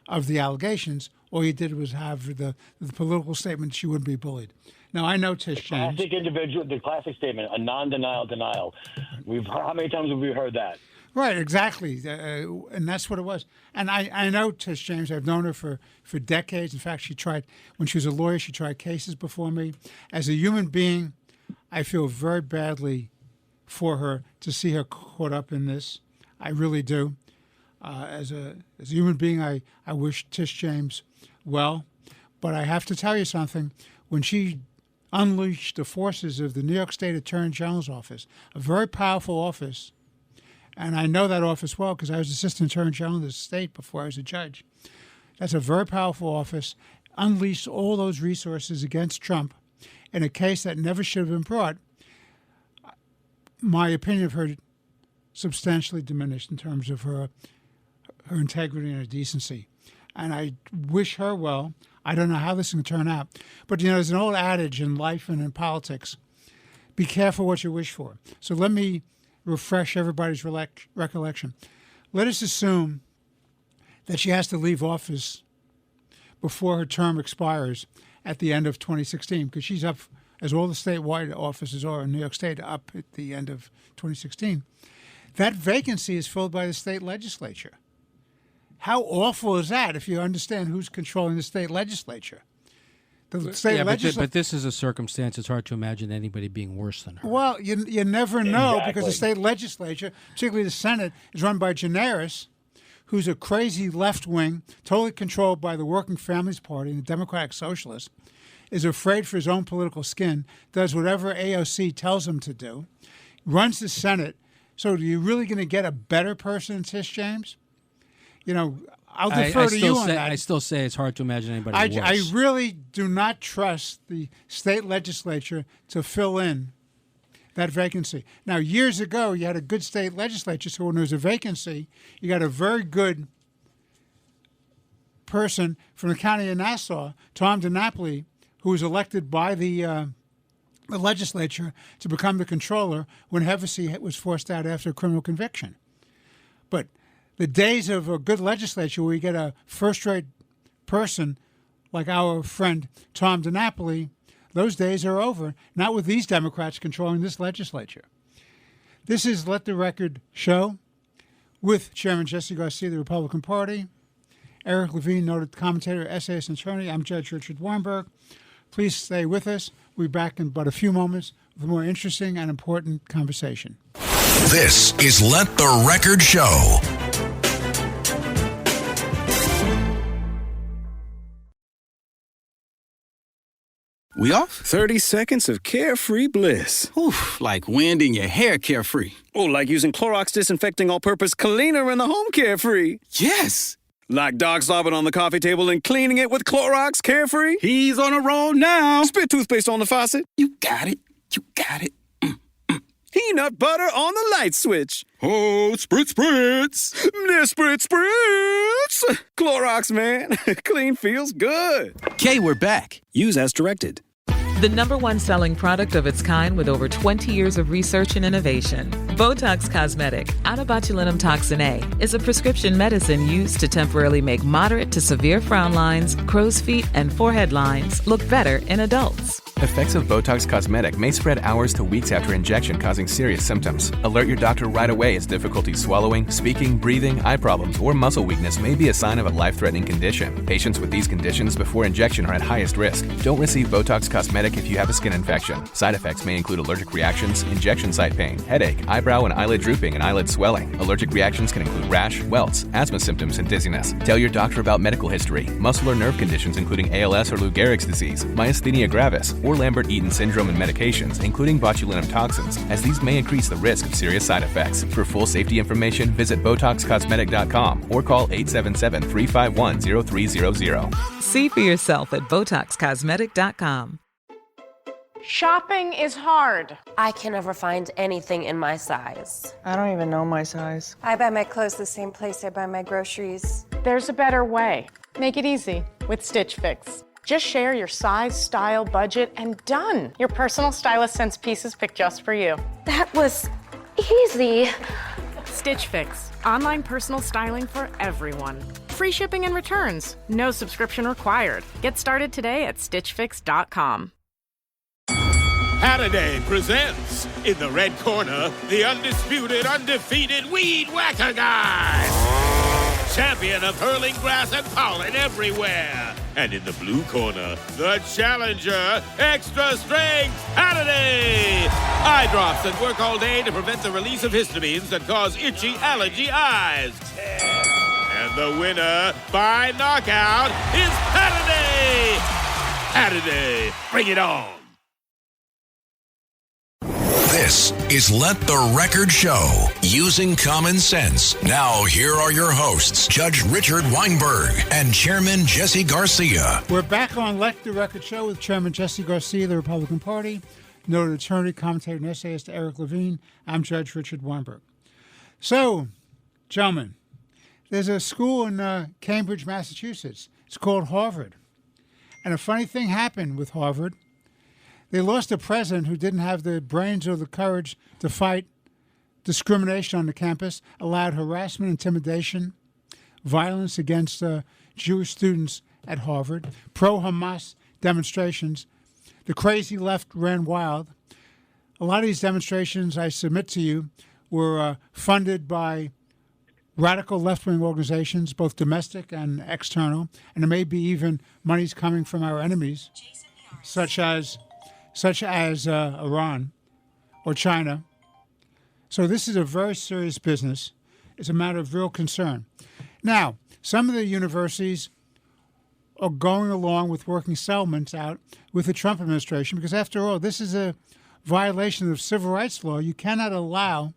of the allegations. All you did was have the political statement she wouldn't be bullied. Now, I know Tish James. The classic statement, a non-denial denial. How many times have we heard that? Right, exactly. And that's what it was. And I know Tish James. I've known her for decades. In fact, when she was a lawyer, she tried cases before me. As a human being, I feel very badly for her to see her caught up in this. I really do. As a human being, I wish Tish James well. But I have to tell you something. When she unleashed the forces of the New York State Attorney General's office, a very powerful office, and I know that office well because I was Assistant Attorney General of the state before I was a judge. That's a very powerful office, unleashed all those resources against Trump in a case that never should have been brought. My opinion of her substantially diminished in terms of her integrity and her decency. And I wish her well. I don't know how this is going to turn out. But, there's an old adage in life and in politics, be careful what you wish for. So let me refresh everybody's recollection. Let us assume that she has to leave office before her term expires at the end of 2016, because she's up, as all the statewide offices are in New York State, up at the end of 2016. That vacancy is filled by the state legislature. How awful is that if you understand who's controlling the state legislature? The state but this is a circumstance. It's hard to imagine anybody being worse than her. Well, you never know, because the state legislature, particularly the Senate, is run by Generis, who's a crazy left-wing, totally controlled by the Working Families Party and the Democratic Socialists, is afraid for his own political skin, does whatever AOC tells him to do, runs the Senate. So are you really going to get a better person than Tish James? I'll defer to you on that. I still say it's hard to imagine anybody worse. I really do not trust the state legislature to fill in that vacancy. Now, years ago, you had a good state legislature, so when there was a vacancy, you got a very good person from the county of Nassau, Tom DiNapoli, who was elected by the legislature to become the controller when Hevesy was forced out after a criminal conviction. But the days of a good legislature where you get a first-rate person like our friend Tom DiNapoli, those days are over, not with these Democrats controlling this legislature. This is Let the Record Show with Chairman Jesse Garcia of the Republican Party, Eric Levine, noted commentator, essayist, and attorney. I'm Judge Richard Weinberg. Please stay with us. We'll be back in but a few moments with a more interesting and important conversation. This is Let the Record Show. We off? 30 seconds of carefree bliss. Oof, like wind in your hair carefree. Oh, like using Clorox Disinfecting All-Purpose Cleaner in the home carefree. Yes! Like dog slobbing on the coffee table and cleaning it with Clorox Carefree? He's on a roll now. Spit toothpaste on the faucet? You got it. You got it. Peanut butter on the light switch. Oh, spritz. Spritz. Clorox, man. Clean feels good. Okay, we're back. Use as directed. The number one selling product of its kind with over 20 years of research and innovation. Botox Cosmetic, out of botulinum toxin A, is a prescription medicine used to temporarily make moderate to severe frown lines, crow's feet, and forehead lines look better in adults. Effects of Botox Cosmetic may spread hours to weeks after injection, causing serious symptoms. Alert your doctor right away as difficulty swallowing, speaking, breathing, eye problems, or muscle weakness may be a sign of a life-threatening condition. Patients with these conditions before injection are at highest risk. Don't receive Botox Cosmetic if you have a skin infection. Side effects may include allergic reactions, injection site pain, headache, eyebrow and eyelid drooping, and eyelid swelling. Allergic reactions can include rash, welts, asthma symptoms, and dizziness. Tell your doctor about medical history, muscle or nerve conditions including ALS or Lou Gehrig's disease, myasthenia gravis, or Lambert-Eaton syndrome and medications, including botulinum toxins, as these may increase the risk of serious side effects. For full safety information, visit BotoxCosmetic.com or call 877-351-0300. See for yourself at BotoxCosmetic.com. Shopping is hard. I can never find anything in my size. I don't even know my size. I buy my clothes the same place I buy my groceries. There's a better way. Make it easy with Stitch Fix. Just share your size, style, budget, and done. Your personal stylist sends pieces picked just for you. That was easy. Stitch Fix. Online personal styling for everyone. Free shipping and returns. No subscription required. Get started today at StitchFix.com. Halliday presents, in the red corner, the undisputed, undefeated Weed Whacker Guy. Champion of hurling grass and pollen everywhere. And in the blue corner, the challenger, extra strength Halliday. Eye drops that work all day to prevent the release of histamines that cause itchy allergy eyes. And the winner by knockout is Halliday. Halliday, bring it on. This is Let the Record Show, using common sense. Now, here are your hosts, Judge Richard Weinberg and Chairman Jesse Garcia. We're back on Let the Record Show with Chairman Jesse Garcia of the Republican Party, noted attorney, commentator, and essayist Eric Levine. I'm Judge Richard Weinberg. So, gentlemen, there's a school in Cambridge, Massachusetts. It's called Harvard. And a funny thing happened with Harvard. They lost a president who didn't have the brains or the courage to fight discrimination on the campus, allowed harassment, intimidation, violence against Jewish students at Harvard, pro-Hamas demonstrations. The crazy left ran wild. A lot of these demonstrations, I submit to you, were funded by radical left-wing organizations, both domestic and external, and there may be even monies coming from our enemies, such as Iran or China. So this is a very serious business. It's a matter of real concern. Now, some of the universities are going along with working settlements out with the Trump administration because, after all, this is a violation of civil rights law. You cannot allow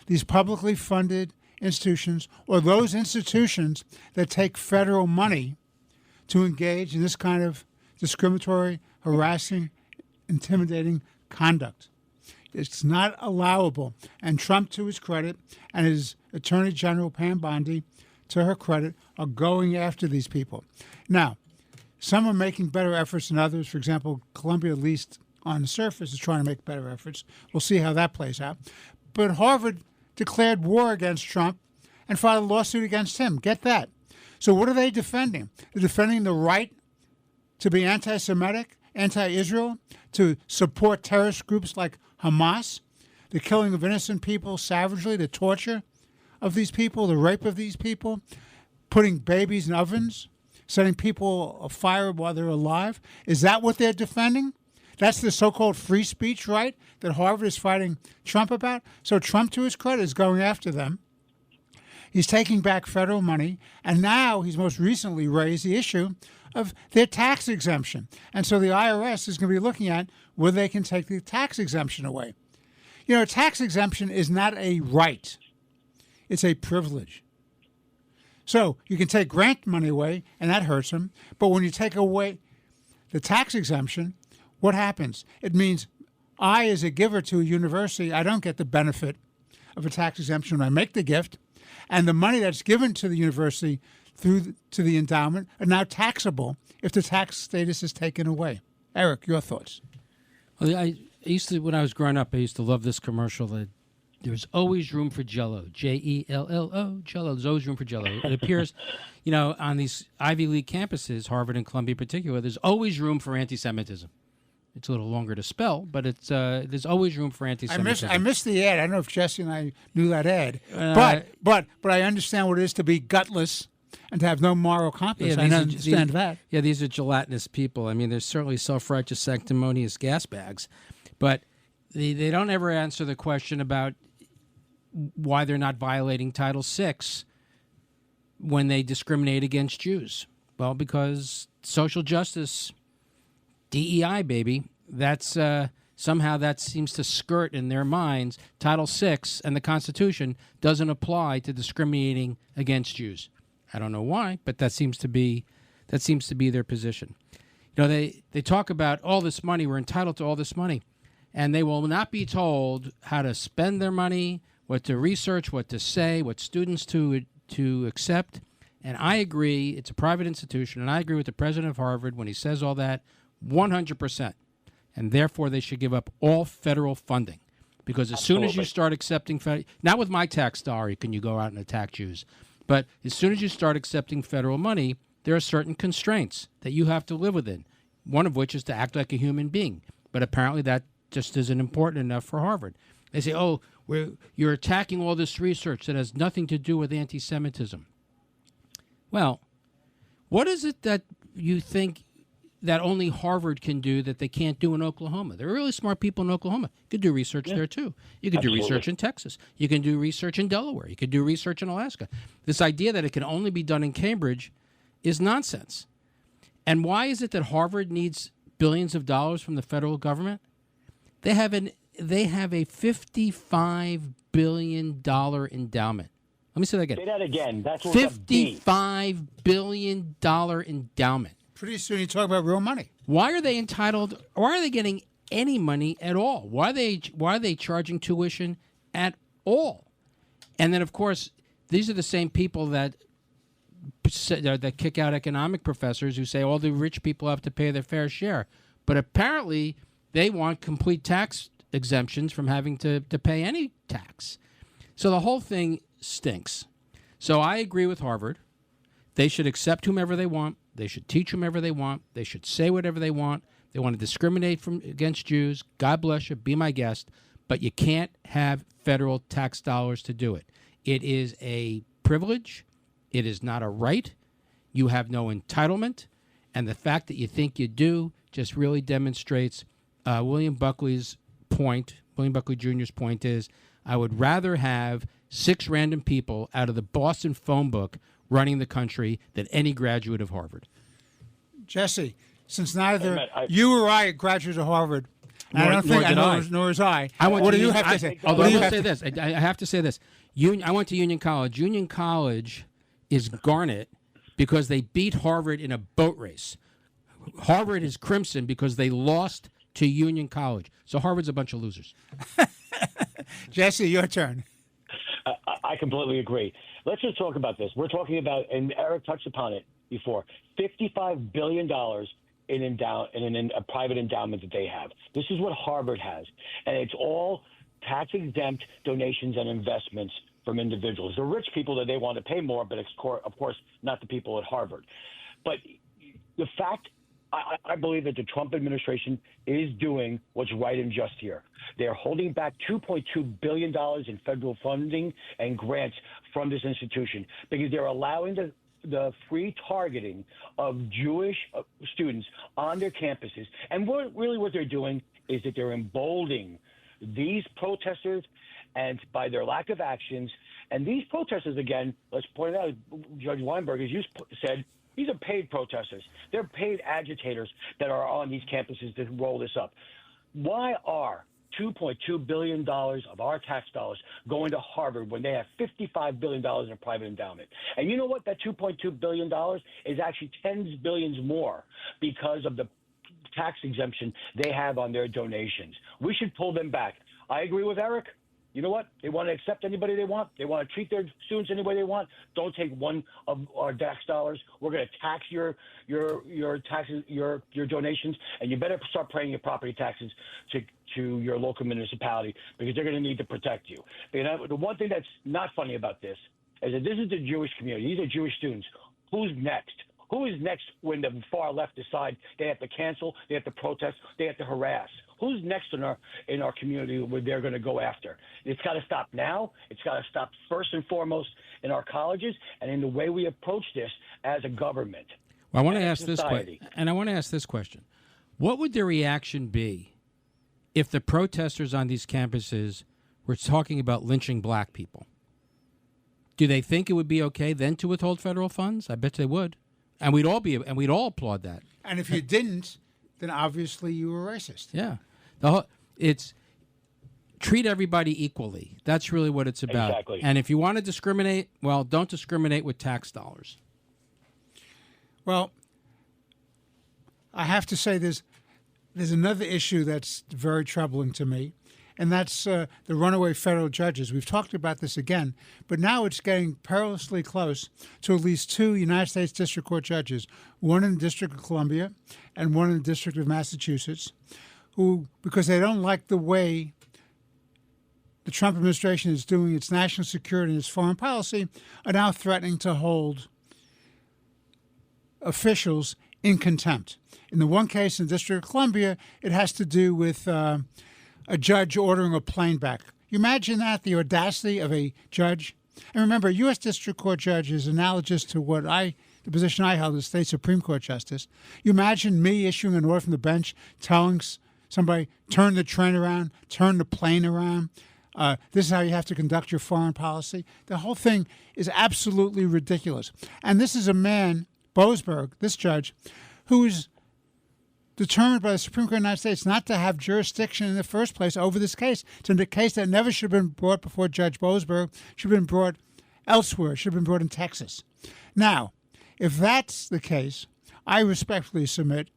these publicly funded institutions or those institutions that take federal money to engage in this kind of discriminatory, harassing, intimidating conduct. It's not allowable. And Trump, to his credit, and his Attorney General Pam Bondi, to her credit, are going after these people. Now, some are making better efforts than others. For example, Columbia, at least on the surface, is trying to make better efforts. We'll see how that plays out. But Harvard declared war against Trump and filed a lawsuit against him. Get that. So what are they defending? They're defending the right to be anti-Semitic, anti-Israel, to support terrorist groups like Hamas, the killing of innocent people savagely, the torture of these people, the rape of these people, putting babies in ovens, setting people afire while they're alive. Is that what they're defending? That's the so-called free speech right that Harvard is fighting Trump about? So Trump, to his credit, is going after them. He's taking back federal money, and now he's most recently raised the issue of their tax exemption. And so the IRS is going to be looking at whether they can take the tax exemption away. You know, tax exemption is not a right. It's a privilege. So you can take grant money away, and that hurts them. But when you take away the tax exemption, what happens? It means I, as a giver to a university, I don't get the benefit of a tax exemption when I make the gift, and the money that's given to the university to the endowment are now taxable if the tax status is taken away. Eric, your thoughts? Well, I used to, when I was growing up, I used to love this commercial that there's always room for Jell-O, Jello, Jell-O. There's always room for Jell-O. It appears, on these Ivy League campuses, Harvard and Columbia in particular, there's always room for anti-Semitism. It's a little longer to spell, but it's there's always room for anti-Semitism. I missed the ad. I don't know if Jesse and I knew that ad, but I understand what it is to be gutless and to have no moral compass. I understand that. Yeah, these are gelatinous people. I mean, they're certainly self-righteous, sanctimonious gas bags, but they don't ever answer the question about why they're not violating Title VI when they discriminate against Jews. Well, because social justice, DEI, baby, that's somehow that seems to skirt in their minds. Title VI and the Constitution doesn't apply to discriminating against Jews. I don't know why, but that seems to be their position. They talk about all this money. We're entitled to all this money, and they will not be told how to spend their money, what to research, what to say, what students to accept. And I agree, it's a private institution, and I agree with the president of Harvard when he says all that 100%. And therefore, they should give up all federal funding, because as soon as you start accepting not with my tax dollar can you go out and attack Jews. But as soon as you start accepting federal money, there are certain constraints that you have to live within, one of which is to act like a human being. But apparently that just isn't important enough for Harvard. They say, you're attacking all this research that has nothing to do with anti-Semitism. Well, what is it that you think that only Harvard can do that they can't do in Oklahoma? There are really smart people in Oklahoma. You could do research there, too. You could do research in Texas. You can do research in Delaware. You could do research in Alaska. This idea that it can only be done in Cambridge is nonsense. And why is it that Harvard needs billions of dollars from the federal government? They have a $55 billion endowment. Let me say that again. Say that again. That's what's $55 billion endowment. Pretty soon you talk about real money. Why are they entitled? Why are they getting any money at all? Why are they charging tuition at all? And then, of course, these are the same people that kick out economic professors who say all the rich people have to pay their fair share. But apparently, they want complete tax exemptions from having to pay any tax. So the whole thing stinks. So I agree with Harvard. They should accept whomever they want. They should teach whomever they want. They should say whatever they want. They want to discriminate against Jews. God bless you. Be my guest. But you can't have federal tax dollars to do it. It is a privilege. It is not a right. You have no entitlement. And the fact that you think you do just really demonstrates William Buckley Jr.'s point is, I would rather have 6 random people out of the Boston phone book running the country than any graduate of Harvard. Jesse, since neither you or I graduated of Harvard, nor was I. What do you have to say? Although I will say this, I have to say this. I went to Union College. Union College is garnet because they beat Harvard in a boat race. Harvard is crimson because they lost to Union College. So Harvard's a bunch of losers. Jesse, your turn. I completely agree. Let's just talk about this. We're talking about, and Eric touched upon it before, $55 billion in a private endowment that they have. This is what Harvard has. And it's all tax-exempt donations and investments from individuals. The rich people that they want to pay more, but of course not the people at Harvard. But the fact, I believe that the Trump administration is doing what's right and just here. They're holding back $2.2 billion in federal funding and grants from this institution because they're allowing the free targeting of Jewish students on their campuses. And what they're doing is that they're emboldening these protesters and by their lack of actions. And these protesters, again, let's point out, Judge Weinberg, as you said, these are paid protesters. They're paid agitators that are on these campuses to roll this up. Why are $2.2 billion of our tax dollars going to Harvard when they have $55 billion in a private endowment. And you know what? That $2.2 billion is actually tens of billions more because of the tax exemption they have on their donations. We should pull them back. I agree with Eric. You know what? They want to accept anybody they want. They want to treat their students any way they want. Don't take one of our tax dollars. We're going to tax your taxes, your donations, and you better start paying your property taxes to your local municipality because they're going to need to protect you. The one thing that's not funny about this is that this is the Jewish community. These are Jewish students. Who's next? Who is next when the far left decide they have to cancel, they have to protest, they have to harass? Who's next in our community where they're going to go after? It's got to stop now. It's got to stop first and foremost in our colleges and in the way we approach this as a government. Well, I want to ask this question, and I want to ask this question: what would the reaction be if the protesters on these campuses were talking about lynching black people? Do they think it would be okay then to withhold federal funds? I bet they would, and we'd all applaud that. And if you didn't, then obviously you were racist. Yeah. It's treat everybody equally. That's really what it's about. Exactly. And if you want to discriminate, well, don't discriminate with tax dollars. Well, I have to say there's another issue that's very troubling to me, and that's the runaway federal judges. We've talked about this again, but now it's getting perilously close to at least two United States District Court judges, one in the District of Columbia and one in the District of Massachusetts, who, because they don't like the way the Trump administration is doing its national security and its foreign policy, are now threatening to hold officials in contempt. In the one case in the District of Columbia, it has to do with a judge ordering a plane back. You imagine that, the audacity of a judge? And remember, a U.S. District Court judge is analogous to the position I held as state Supreme Court justice. You imagine me issuing an order from the bench, telling somebody, turn the train around, turn the plane around. This is how you have to conduct your foreign policy. The whole thing is absolutely ridiculous. And this is a man, Boasberg, this judge, who is determined by the Supreme Court of the United States not to have jurisdiction in the first place over this case. It's a case that never should have been brought before Judge Boasberg, should have been brought elsewhere, should have been brought in Texas. Now, if that's the case, I respectfully submit,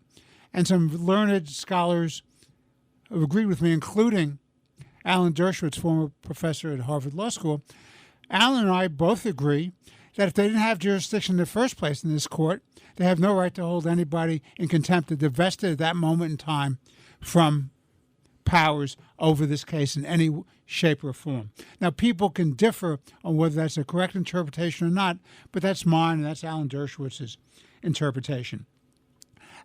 and some learned scholars have agreed with me, including Alan Dershowitz, former professor at Harvard Law School, Alan and I both agree that if they didn't have jurisdiction in the first place in this court, they have no right to hold anybody in contempt. They're divested at that moment in time from powers over this case in any shape or form. Now, people can differ on whether that's a correct interpretation or not, but that's mine and that's Alan Dershowitz's interpretation.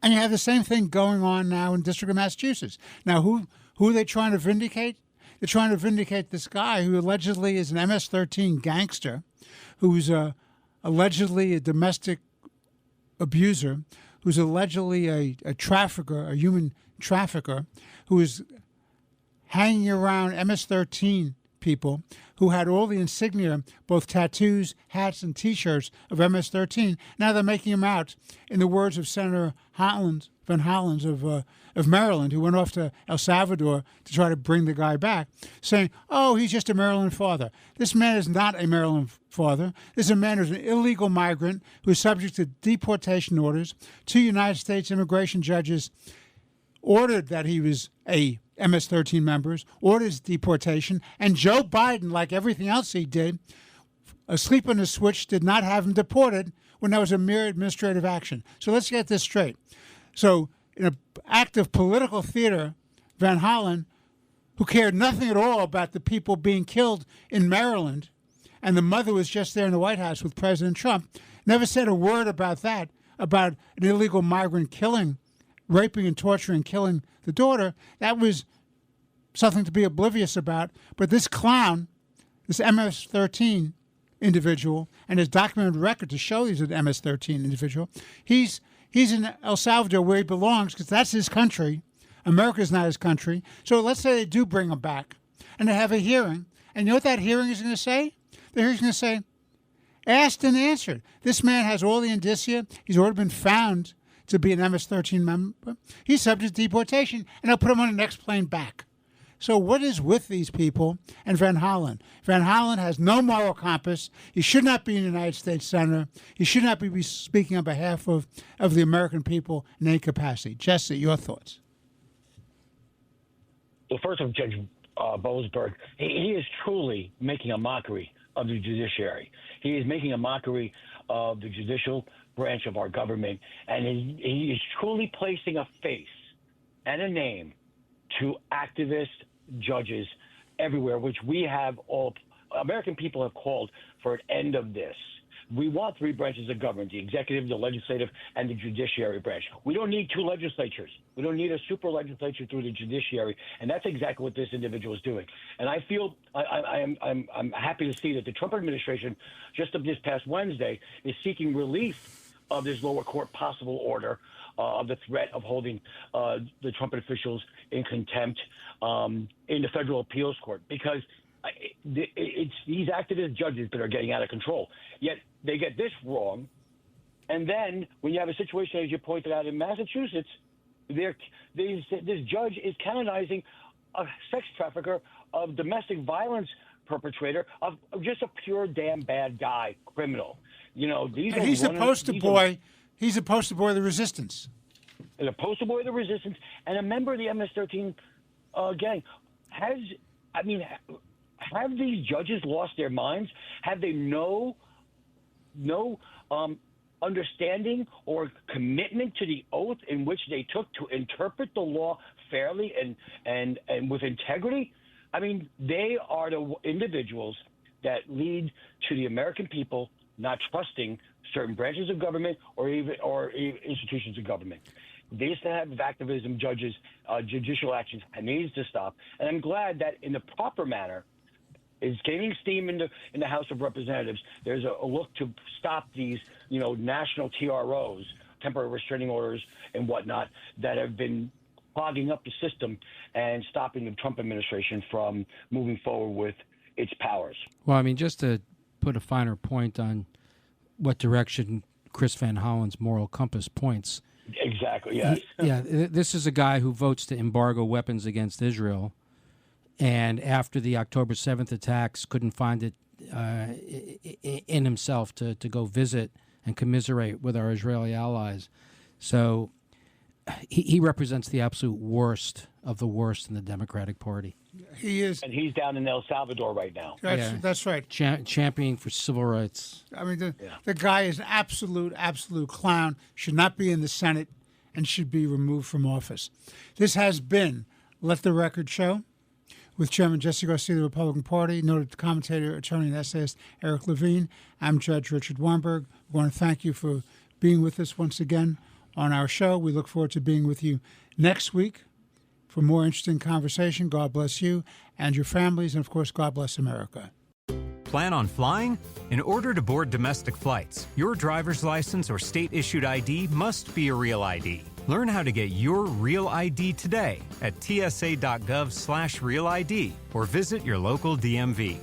And you have the same thing going on now in the District of Massachusetts. Now, who are they trying to vindicate? They're trying to vindicate this guy who allegedly is an MS-13 gangster, who's allegedly a domestic abuser, who's allegedly a trafficker, a human trafficker, who is hanging around MS-13 people who had all the insignia, both tattoos, hats, and T-shirts of MS-13. Now they're making him out, in the words of Senator Van Hollins of Maryland, who went off to El Salvador to try to bring the guy back, saying, oh, he's just a Maryland father. This man is not a Maryland father. This is a man who's an illegal migrant who's subject to deportation orders. Two United States immigration judges ordered that he was a MS-13 members, ordered his deportation, and Joe Biden, like everything else he did, asleep on the switch, did not have him deported when that was a mere administrative action. So let's get this straight. So in an act of political theater, Van Hollen, who cared nothing at all about the people being killed in Maryland, and the mother was just there in the White House with President Trump, never said a word about that, about an illegal migrant raping and torturing and killing the daughter. That was something to be oblivious about. But this clown, this MS-13 individual, and his documented record to show he's an MS-13 individual, he's in El Salvador where he belongs because that's his country. America's not his country. So let's say they do bring him back and they have a hearing. And you know what that hearing is going to say? The hearing's going to say, asked and answered. This man has all the indicia. He's already been found to be an MS-13 member. He's subject to deportation, and they'll put him on the next plane back. So what is with these people and Van Hollen? Van Hollen has no moral compass. He should not be in the United States Senator. He should not be speaking on behalf of the American people in any capacity. Jesse, your thoughts? Well, first of Judge Boasberg, he is truly making a mockery of the judiciary. He is making a mockery of the judicial branch of our government, and he is truly placing a face and a name to activist judges everywhere, which we have all, American people have called for an end of this. We want three branches of government, the executive, the legislative, and the judiciary branch. We don't need two legislatures. We don't need a super legislature through the judiciary, and that's exactly what this individual is doing. And I feel I'm happy to see that the Trump administration, just this past Wednesday, is seeking relief of this lower court possible order of the threat of holding the Trump officials in contempt in the federal appeals court, because it's these activist judges that are getting out of control. Yet they get this wrong, and then when you have a situation, as you pointed out in Massachusetts, this judge is canonizing a sex trafficker, of domestic violence perpetrator, of just a pure damn bad guy, criminal. You know, He's the poster boy of the resistance. The poster boy of the resistance, and a member of the MS-13 gang. Have these judges lost their minds? Have they no understanding or commitment to the oath in which they took to interpret the law fairly and with integrity? I mean, they are the individuals that lead to the American people not trusting certain branches of government or even institutions of government. This type of activism, judges, judicial actions needs to stop. And I'm glad that in the proper manner is gaining steam in the House of Representatives. There's a look to stop these, national TROs, temporary restraining orders and whatnot, that have been clogging up the system and stopping the Trump administration from moving forward with its powers. Well, I mean, just to put a finer point on what direction Chris Van Hollen's moral compass points. Exactly, yes. This is a guy who votes to embargo weapons against Israel, and after the October 7th attacks, couldn't find it in himself to go visit and commiserate with our Israeli allies. So he represents the absolute worst of the worst in the Democratic Party. He is. And he's down in El Salvador right now. That's right. Championing for civil rights. I mean, the guy is an absolute clown, should not be in the Senate, and should be removed from office. This has been Let the Record Show with Chairman Jesse Garcia of the Republican Party, noted commentator, attorney, and essayist Eric Levine. I'm Judge Richard Weinberg. We want to thank you for being with us once again on our show. We look forward to being with you next week for more interesting conversation. God bless you and your families, and of course, God bless America. Plan on flying? In order to board domestic flights, your driver's license or state-issued ID must be a real ID. Learn how to get your real ID today at tsa.gov/real ID or visit your local DMV.